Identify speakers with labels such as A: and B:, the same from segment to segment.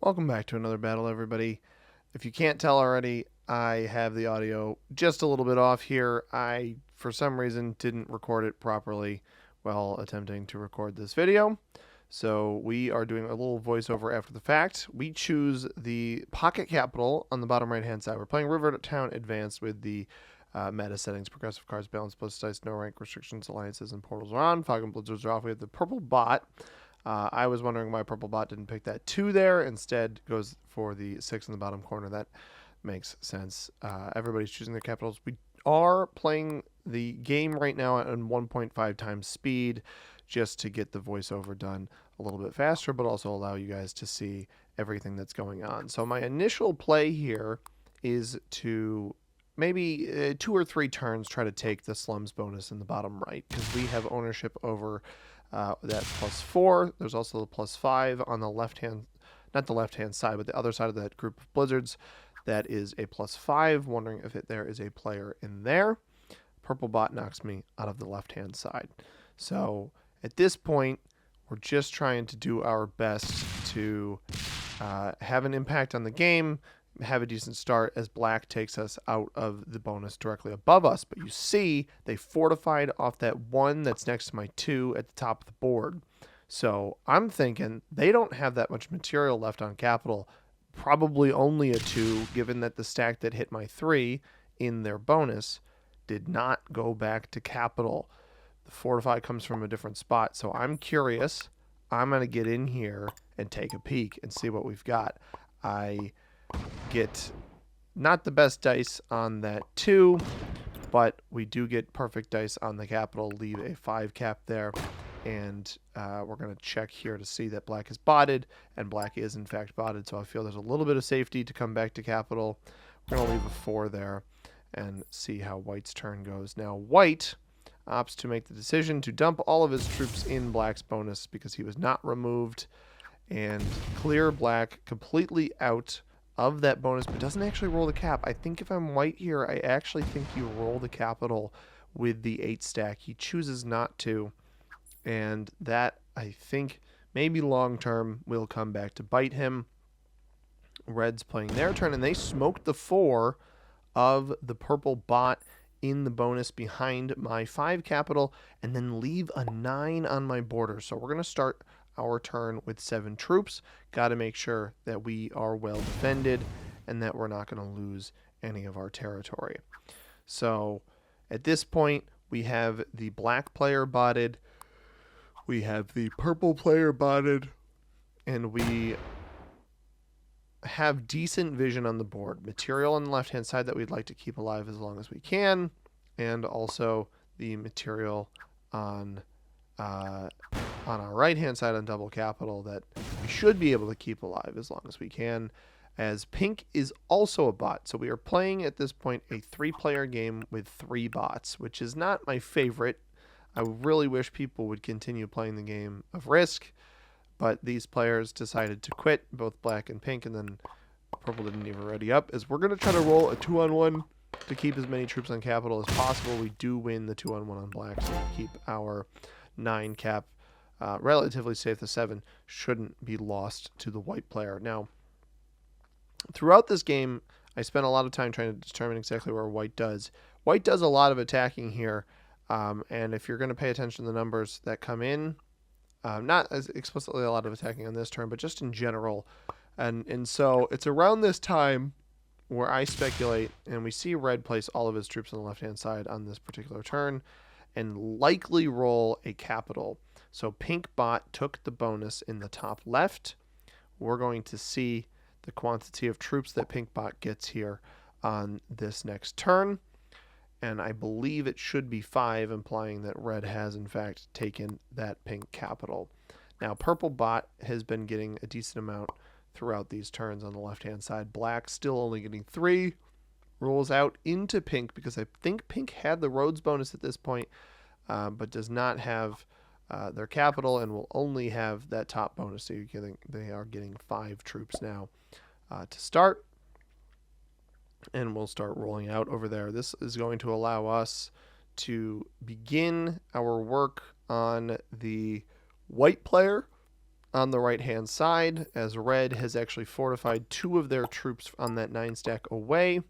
A: Welcome back to another battle, everybody. If you can't tell already, I have the audio just a little bit off here. I, for some reason, didn't record it properly while attempting to record this video. So we are doing a little voiceover after the fact. We choose the pocket capital on the bottom right-hand side. We're playing Rivertown Advanced with the meta settings, progressive cards, balance, plus dice, no rank restrictions, alliances, and portals are on. Fog and Blizzards are off. We have the purple bot. I was wondering why purple bot didn't pick that 2 there. Instead goes for the 6 in the bottom corner. That makes sense. Everybody's choosing their capitals. We are playing the game right now at 1.5 times speed just to get the voiceover done a little bit faster, but also allow you guys to see everything that's going on. So my initial play here is to maybe 2 or 3 turns try to take the slums bonus in the bottom right, because we have ownership over that +4. There's also the +5 on the left hand, not the left hand side, but the other side of that group of blizzards. That is a +5. Wondering if there is a player in there. Purple bot knocks me out of the left hand side. So at this point, we're just trying to do our best to have an impact on the game, have a decent start as black takes us out of the bonus directly above us. But you see they fortified off that 1 that's next to my 2 at the top of the board. So I'm thinking they don't have that much material left on capital, probably only a 2, given that the stack that hit my 3 in their bonus did not go back to capital. The fortify comes from a different spot. So I'm curious. I'm going to get in here and take a peek and see what we've got. I get not the best dice on that 2, but we do get perfect dice on the capital, leave a 5 cap there, and we're going to check here to see that black is botted, and black is in fact botted, so I feel there's a little bit of safety to come back to capital. We're going to leave a 4 there and see how white's turn goes. Now white opts to make the decision to dump all of his troops in black's bonus because he was not removed, and clear black completely out of that bonus, but doesn't actually roll the cap. I think if I'm white here, I actually think you roll the capital with the 8 stack. He chooses not to, and that, I think, maybe long term will come back to bite him. Red's playing their turn, and they smoked the 4 of the purple bot in the bonus behind my 5 capital, and then leave a 9 on my border. So we're going to start our turn with 7 troops. Got to make sure that we are well defended and that we're not going to lose any of our territory. So at this point, we have the black player botted, we have the purple player botted, and we have decent vision on the board. Material on the left hand side that we'd like to keep alive as long as we can, and also the material on our right hand side on double capital that we should be able to keep alive as long as we can, as pink is also a bot. So we are playing at this point a 3-player game with 3 bots, which is not my favorite. I really wish people would continue playing the game of Risk, but these players decided to quit, both black and pink, and then purple didn't even ready up, as we're going to try to roll a 2-on-1 to keep as many troops on capital as possible. We do win the 2-on-1 on black, so we keep our 9 cap relatively safe. The 7 shouldn't be lost to the white player. Now, throughout this game, I spent a lot of time trying to determine exactly where white does. White does a lot of attacking here, and if you're going to pay attention to the numbers that come in, not as explicitly a lot of attacking on this turn, but just in general. And so it's around this time where I speculate, and we see red place all of his troops on the left-hand side on this particular turn, and likely roll a capital. So pink bot took the bonus in the top left. We're going to see the quantity of troops that pink bot gets here on this next turn, and I believe it should be 5, implying that red has in fact taken that pink capital. Now purple bot has been getting a decent amount throughout these turns on the left hand side. Black still only getting 3, rolls out into pink because I think pink had the roads bonus at this point, but does not have their capital, and will only have that top bonus. So they are getting 5 troops now to start, and we'll start rolling out over there. This is going to allow us to begin our work on the white player on the right-hand side, as red has actually fortified 2 of their troops on that 9 stack away,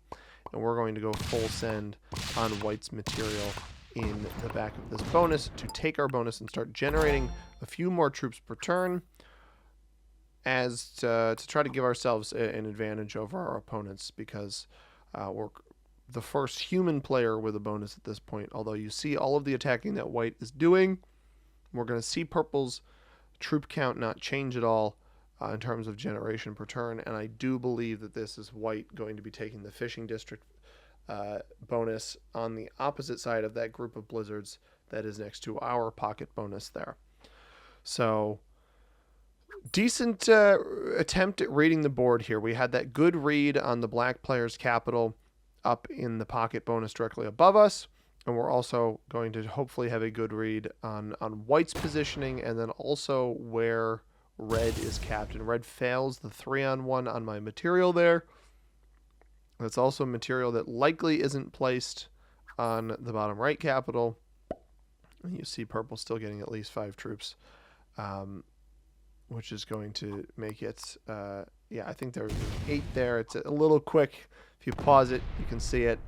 A: and we're going to go full send on white's material in the back of this bonus to take our bonus and start generating a few more troops per turn as to try to give ourselves an advantage over our opponents, because we're the first human player with a bonus at this point. Although you see all of the attacking that white is doing, we're going to see purple's troop count not change at all in terms of generation per turn, and I do believe that this is white going to be taking the fishing district bonus on the opposite side of that group of blizzards that is next to our pocket bonus there. So decent attempt at reading the board here. We had that good read on the black player's capital up in the pocket bonus directly above us, and we're also going to hopefully have a good read on white's positioning, and then also where red is capped. And red fails the 3-on-1 on my material there. That's also material that likely isn't placed on the bottom right capital. And you see purple still getting at least 5 troops, which is going to make it, I think there's 8 there. It's a little quick. If you pause it, you can see it.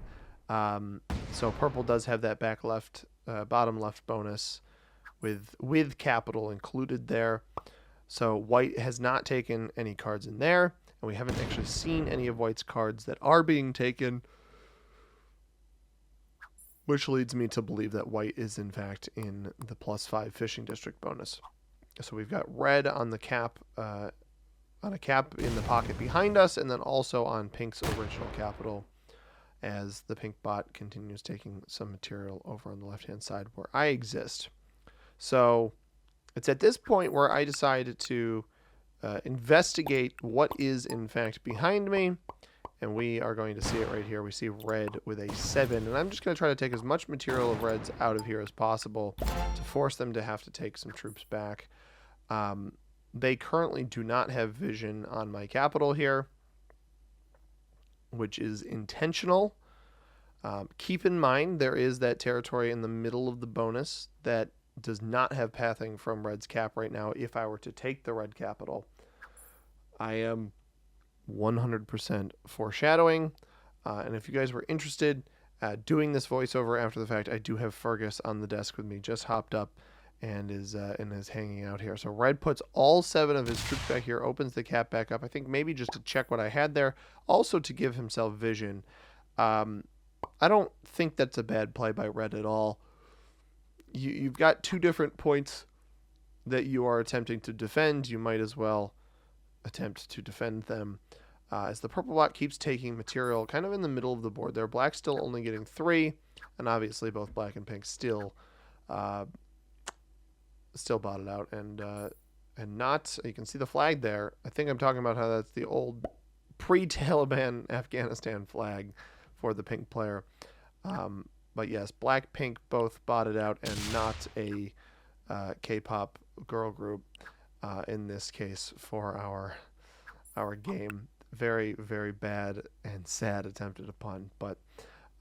A: So purple does have that back left, bottom left bonus with capital included there. So white has not taken any cards in there, and we haven't actually seen any of white's cards that are being taken, which leads me to believe that white is in fact in the +5 fishing district bonus. So we've got red on the cap, on a cap in the pocket behind us, and then also on pink's original capital, as the pink bot continues taking some material over on the left-hand side where I exist. So it's at this point where I decided to investigate what is in fact behind me, and we are going to see it right here. We see red with a 7, and I'm just going to try to take as much material of red's out of here as possible to force them to have to take some troops back. They currently do not have vision on my capital here, which is intentional. Keep in mind there is that territory in the middle of the bonus that does not have pathing from red's cap right now. If I were to take the red capital, I am 100% foreshadowing. And if you guys were interested doing this voiceover after the fact, I do have Fergus on the desk with me, just hopped up and is hanging out here. So red puts all 7 of his troops back here, opens the cap back up, I think maybe just to check what I had there, also to give himself vision. I don't think that's a bad play by red at all. You've got 2 different points that you are attempting to defend. You might as well attempt to defend them. As the purple bot keeps taking material kind of in the middle of the board there. Black's still only getting 3, and obviously both black and pink still botted out, and not, you can see the flag there. I think I'm talking about how that's the old pre-Taliban Afghanistan flag for the pink player. But yes, black, pink both botted out, and not a K-pop girl group in this case for our game. Very, very bad and sad attempted upon. But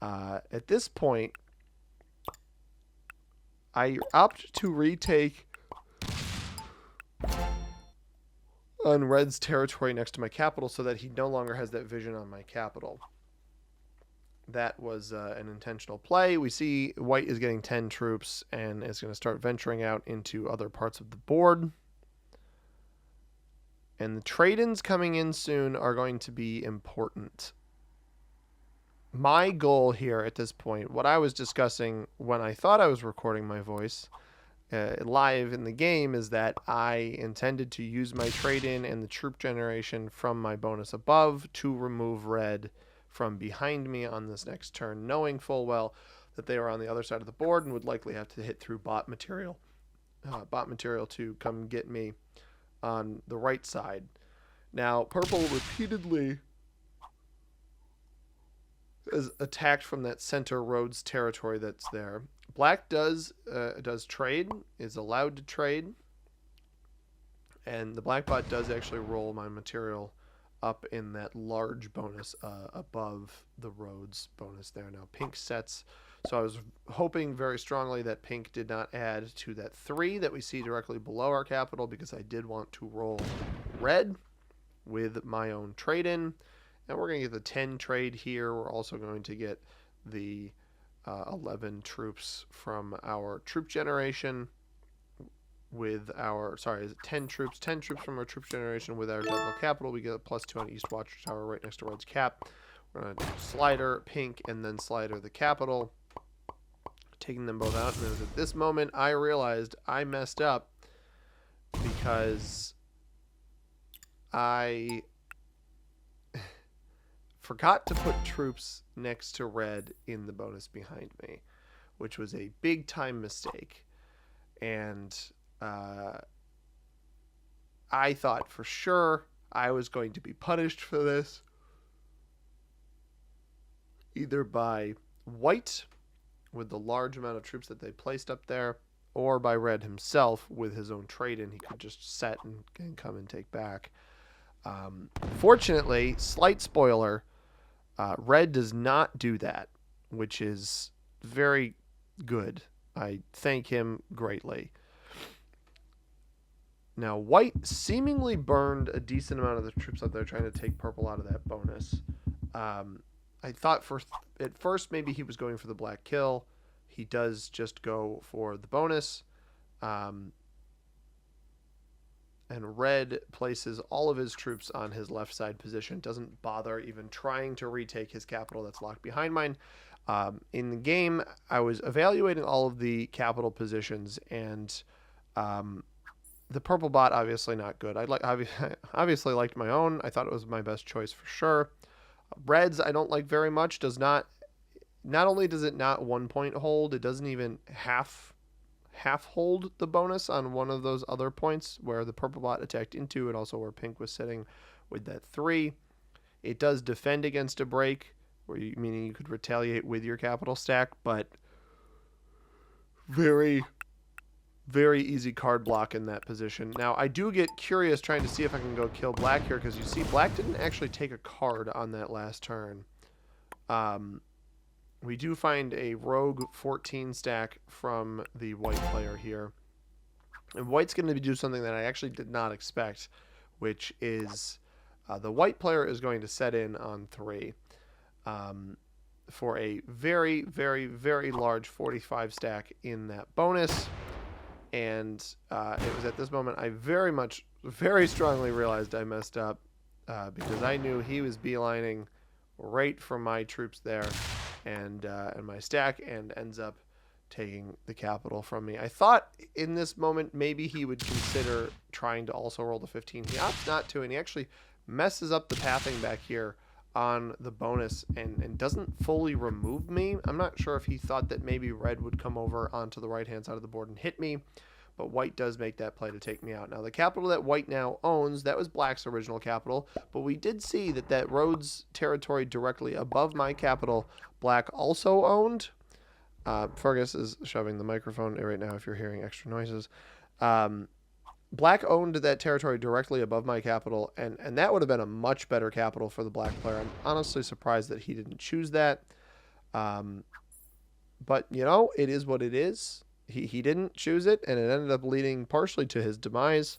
A: at this point, I opt to retake on red's territory next to my capital so that he no longer has that vision on my capital. That was an intentional play. We see white is getting 10 troops and is going to start venturing out into other parts of the board. And the trade-ins coming in soon are going to be important. My goal here at this point, what I was discussing when I thought I was recording my voice live in the game, is that I intended to use my trade-in and the troop generation from my bonus above to remove red from behind me on this next turn, knowing full well that they were on the other side of the board and would likely have to hit through bot material to come get me on the right side. Now, purple repeatedly is attacked from that center roads territory that's there. Black does trade, is allowed to trade, and the black bot does actually roll my material up in that large bonus above the roads bonus there. Now pink sets So I was hoping very strongly that pink did not add to that 3 that we see directly below our capital, because I did want to roll red with my own trade-in. And we're going to get the 10 trade here. We're also going to get the 11 troops from our troop generation with our, sorry, is it 10 troops? 10 troops from our troop generation with our double capital. We get a +2 on East Watcher Tower right next to Red's cap. We're going to slider pink and then slider the capital, taking them both out. And it was at this moment I realized I messed up, because I forgot to put troops next to red in the bonus behind me, which was a big time mistake. And I thought for sure I was going to be punished for this, either by white with the large amount of troops that they placed up there, or by red himself with his own trade-in. He could just set and come and take back. Fortunately, slight spoiler, red does not do that, which is very good. I thank him greatly. Now, white seemingly burned a decent amount of the troops up there trying to take purple out of that bonus. I thought at first maybe he was going for the black kill. He does just go for the bonus. And red places all of his troops on his left side position. Doesn't bother even trying to retake his capital that's locked behind mine. In the game, I was evaluating all of the capital positions, and the purple bot, obviously not good. Obviously liked my own. I thought it was my best choice for sure. Reds, I don't like very much. Not only does it not 1 point hold, it doesn't even half hold the bonus on one of those other points where the purple bot attacked into, and also where pink was sitting with that 3. It does defend against a break, meaning you could retaliate with your capital stack, but very, very easy card block in that position. Now, I do get curious trying to see if I can go kill black here, because you see black didn't actually take a card on that last turn. We do find a rogue 14 stack from the white player here. And white's going to do something that I actually did not expect, which is the white player is going to set in on 3 for a very, very, very large 45 stack in that bonus. And it was at this moment I very strongly realized I messed up, because I knew he was beelining right for my troops there and my stack, and ends up taking the capital from me. I thought in this moment maybe he would consider trying to also roll the 15. He opts not to, and he actually messes up the pathing back here on the bonus and doesn't fully remove me. I'm not sure if he thought that maybe red would come over onto the right hand side of the board and hit me, but white does make that play to take me out. Now, the capital that white now owns, that was black's original capital, but we did see that Rhodes territory directly above my capital, black also owned. Fergus is shoving the microphone right now if you're hearing extra noises. Black owned that territory directly above my capital, and that would have been a much better capital for the black player. I'm honestly surprised that he didn't choose that. But, you know, it is what it is. He didn't choose it, and it ended up leading partially to his demise.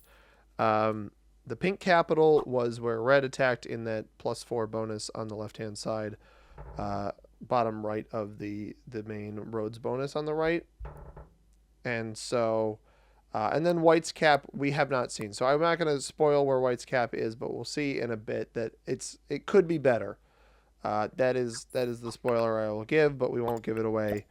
A: The pink capital was where red attacked in that +4 bonus on the left-hand side, bottom right of the main Rhodes bonus on the right. And so, and then white's cap we have not seen. So I'm not going to spoil where white's cap is, but we'll see in a bit that it could be better. That is the spoiler I will give, but we won't give it away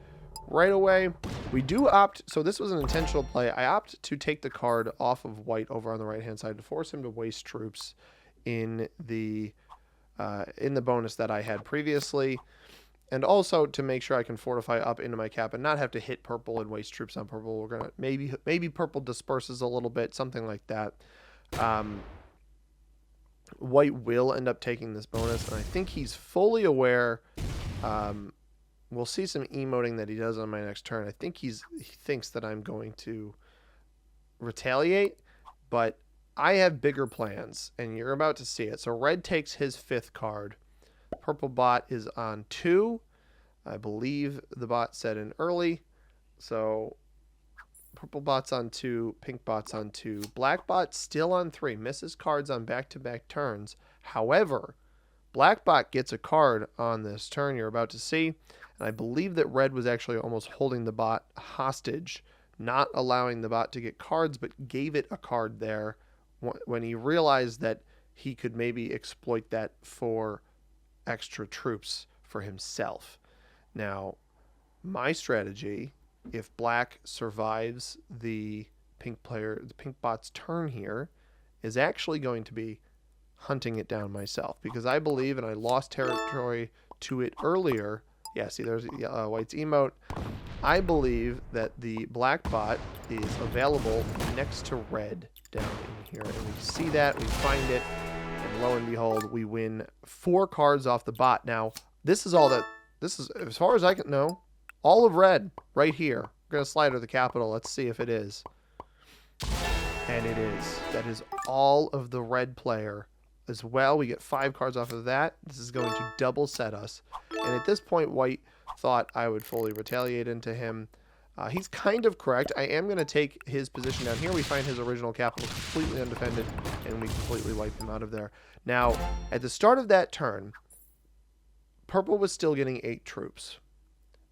A: right away. We do opt, so this was an intentional play. I opt to take the card off of white over on the right hand side to force him to waste troops in the bonus that I had previously, and also to make sure I can fortify up into my cap and not have to hit purple and waste troops on purple. We're gonna maybe purple disperses a little bit, something like that. White will end up taking this bonus, and I think he's fully aware. We'll see some emoting that he does on my next turn. I think he thinks that I'm going to retaliate, but I have bigger plans, and you're about to see it. So red takes his 5th card. Purple bot is on 2. I believe the bot set in early. So purple bot's on 2, pink bot's on 2. Black bot still on 3. Misses cards on back-to-back turns. However, black bot gets a card on this turn you're about to see. And I believe that red was actually almost holding the bot hostage, not allowing the bot to get cards, but gave it a card there when he realized that he could maybe exploit that for extra troops for himself. Now, my strategy, if black survives the pink bot's turn here, is actually going to be hunting it down myself, because I believe, and I lost territory to it earlier. Yeah, see, there's white's emote. I believe that the black bot is available next to red down in here, and we see that, we find it, and lo and behold, we win 4 cards off the bot. Now, this is, as far as I can know, all of red right here. We're going to slide to the capital. Let's see if it is. And it is. That is all of the red player as well. We get 5 cards off of that. This is going to double set us. And at this point, white thought I would fully retaliate into him. He's kind of correct. I am going to take his position down here. We find his original capital completely undefended, and we completely wipe him out of there. Now, at the start of that turn, purple was still getting 8 troops.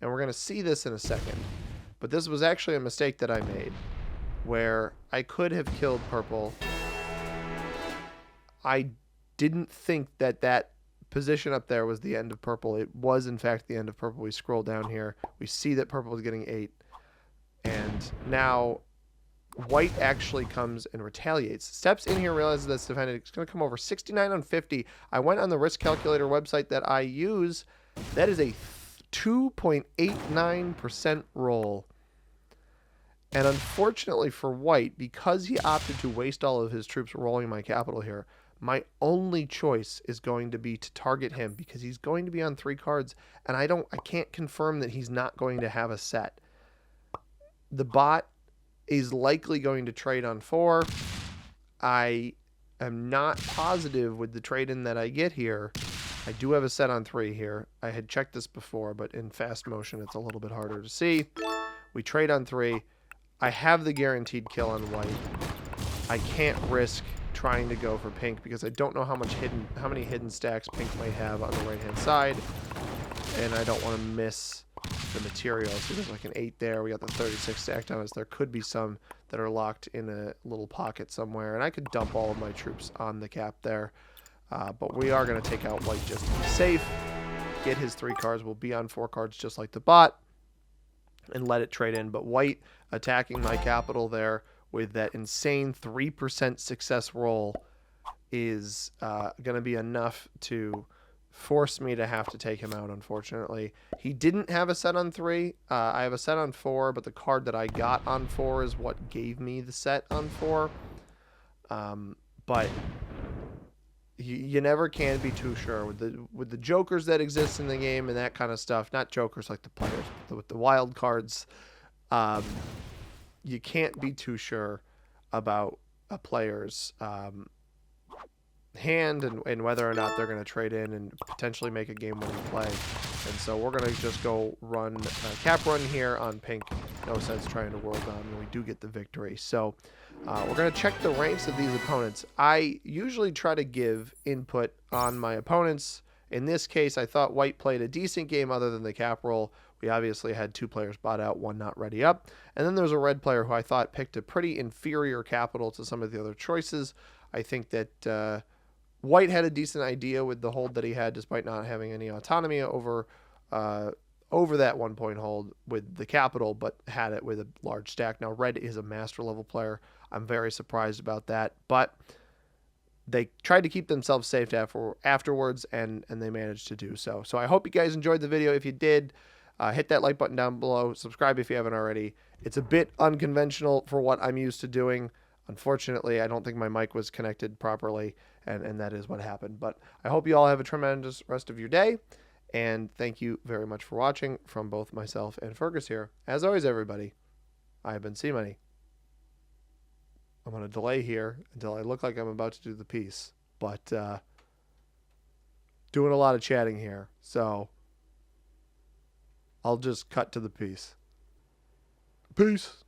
A: And we're going to see this in a second. But this was actually a mistake that I made, where I could have killed purple. I didn't think that that position up there was the end of purple. It was, in fact, the end of purple. We scroll down here. We see that purple is getting 8. And now white actually comes and retaliates. Steps in here, realizes that's defended. It's going to come over 69 on 50. I went on the risk calculator website that I use. That is a 2.89% roll. And unfortunately for white, because he opted to waste all of his troops rolling my capital here, my only choice is going to be to target him, because he's going to be on 3 cards, and I can't confirm that he's not going to have a set. The bot is likely going to trade on 4. I am not positive with the trade-in that I get here. I do have a set on 3 here. I had checked this before, but in fast motion, it's a little bit harder to see. We trade on 3. I have the guaranteed kill on white. I can't risk trying to go for pink, because I don't know how many hidden stacks pink might have on the right-hand side, and I don't want to miss the material. So there's like an 8 there. We got the 36 stacked on us. There could be some that are locked in a little pocket somewhere, and I could dump all of my troops on the cap there. But we are going to take out white just to be safe. Get his 3 cards. We'll be on 4 cards just like the bot, and let it trade in. But white attacking my capital there with that insane 3% success roll is going to be enough to force me to have to take him out, unfortunately. He didn't have a set on 3. I have a set on 4, but the card that I got on 4 is what gave me the set on 4. But you never can be too sure with the jokers that exist in the game and that kind of stuff. Not jokers like the players, but with the wild cards. You can't be too sure about a player's hand and whether or not they're going to trade in and potentially make a game-winning play. And so we're going to just go run a cap run here on pink. No sense trying to world down, and we do get the victory. So we're going to check the ranks of these opponents. I usually try to give input on my opponents. In this case, I thought white played a decent game other than the cap roll. We obviously had 2 players bought out, 1 not ready up. And then there was a red player who I thought picked a pretty inferior capital to some of the other choices. I think that white had a decent idea with the hold that he had, despite not having any autonomy over that 1 point hold with the capital, but had it with a large stack. Now, red is a master level player. I'm very surprised about that, but they tried to keep themselves safe afterwards, and they managed to do so. So I hope you guys enjoyed the video. If you did, hit that like button down below. Subscribe if you haven't already. It's a bit unconventional for what I'm used to doing. Unfortunately, I don't think my mic was connected properly, and that is what happened. But I hope you all have a tremendous rest of your day, and thank you very much for watching from both myself and Fergus here. As always, everybody, I have been C-Money. I'm going to delay here until I look like I'm about to do the piece, but doing a lot of chatting here, so I'll just cut to the piece. Peace.